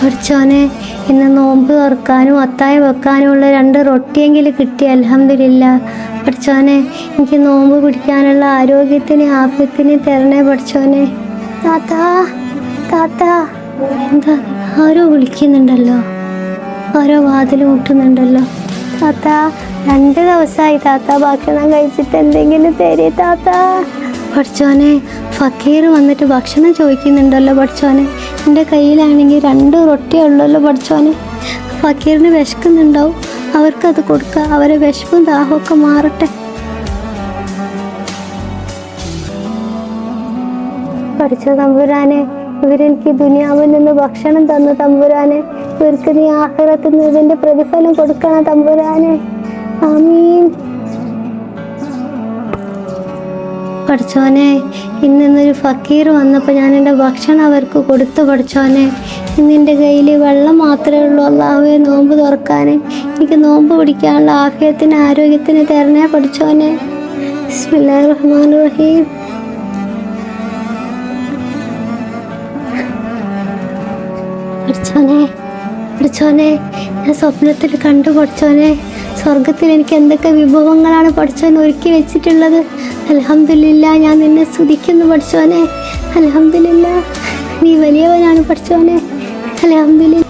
പഠിച്ചോനെ, ഇന്ന് നോമ്പ് തുറക്കാനും അത്താഴം വെക്കാനും ഉള്ള 2 റൊട്ടിയെങ്കിലും കിട്ടി. അൽഹംദുലില്ലാ. പഠിച്ചോനെ, എനിക്ക് നോമ്പ് പിടിക്കാനുള്ള ആരോഗ്യത്തിന് ആഫിയത്തിന് തരണേ പഠിച്ചോനെ. താത്താ, താത്താ, എന്താ ആരോ വിളിക്കുന്നുണ്ടല്ലോ, ഓരോ വാതിൽ മുട്ടുന്നുണ്ടല്ലോ. താത്താ, 2 ദിവസമായി താത്ത ഭക്ഷണം കഴിച്ചിട്ട് എന്തെങ്കിലും തരി താത്താ. പഠിച്ചോനെ, ഫക്കീർ വന്നിട്ട് ഭക്ഷണം ചോദിക്കുന്നുണ്ടല്ലോ പഠിച്ചോനെ. എൻ്റെ കയ്യിലാണെങ്കിൽ 2 റൊട്ടിയേ ഉള്ളല്ലോ പഠിച്ചോനെ. ഫക്കീറിന് വിശക്കുന്നുണ്ടാവും, അവർക്കത് കൊടുക്കുക. അവരെ വിശപ്പും ദാഹമൊക്കെ മാറട്ടെ പഠിച്ചോ തമ്പുരാനെ. ഇവരെനിക്ക് ദുനിയാവിൽ നിന്ന് ഭക്ഷണം തന്നു തമ്പുരാനെ. ഇവർക്ക് നീ ആഖിറത്തിൽ നിന്ന് ഇതിൻ്റെ പ്രതിഫലം കൊടുക്കണം തമ്പുരാനെ. ആമീൻ. പഠിച്ചോനെ, ഇന്നൊരു ഫക്കീർ വന്നപ്പോൾ ഞാൻ എൻ്റെ ഭക്ഷണം അവർക്ക് കൊടുത്തു പഠിച്ചോനെ. ഇന്നെൻ്റെ കയ്യിൽ വെള്ളം മാത്രമേ ഉള്ളൂ അല്ലാഹുവേ നോമ്പ് തുറക്കാൻ. എനിക്ക് നോമ്പ് പിടിക്കാനുള്ള ആഫിയത്തിന് ആരോഗ്യത്തിന് തരണേ പഠിച്ചോനെ. ബിസ്മില്ലാഹിർ റഹ്മാനിർ റഹീം. പഠിച്ചോനെ, പഠിച്ചോനെ, ഞാൻ സ്വപ്നത്തിൽ കണ്ടു പഠിച്ചോനെ. സ്വർഗത്തിൽ എനിക്ക് എന്തൊക്കെ വിഭവങ്ങളാണ് പഠിച്ചോൻ ഒരുക്കി വെച്ചിട്ടുള്ളത്. അൽഹംദുലില്ലാ, ഞാൻ നിന്നെ സ്തുതിക്കുന്നു പഠിച്ചോനെ. അൽഹംദുലില്ലാ, നീ വലിയവനാണ് പഠിച്ചോനെ. അൽഹംദുലില്ലാ.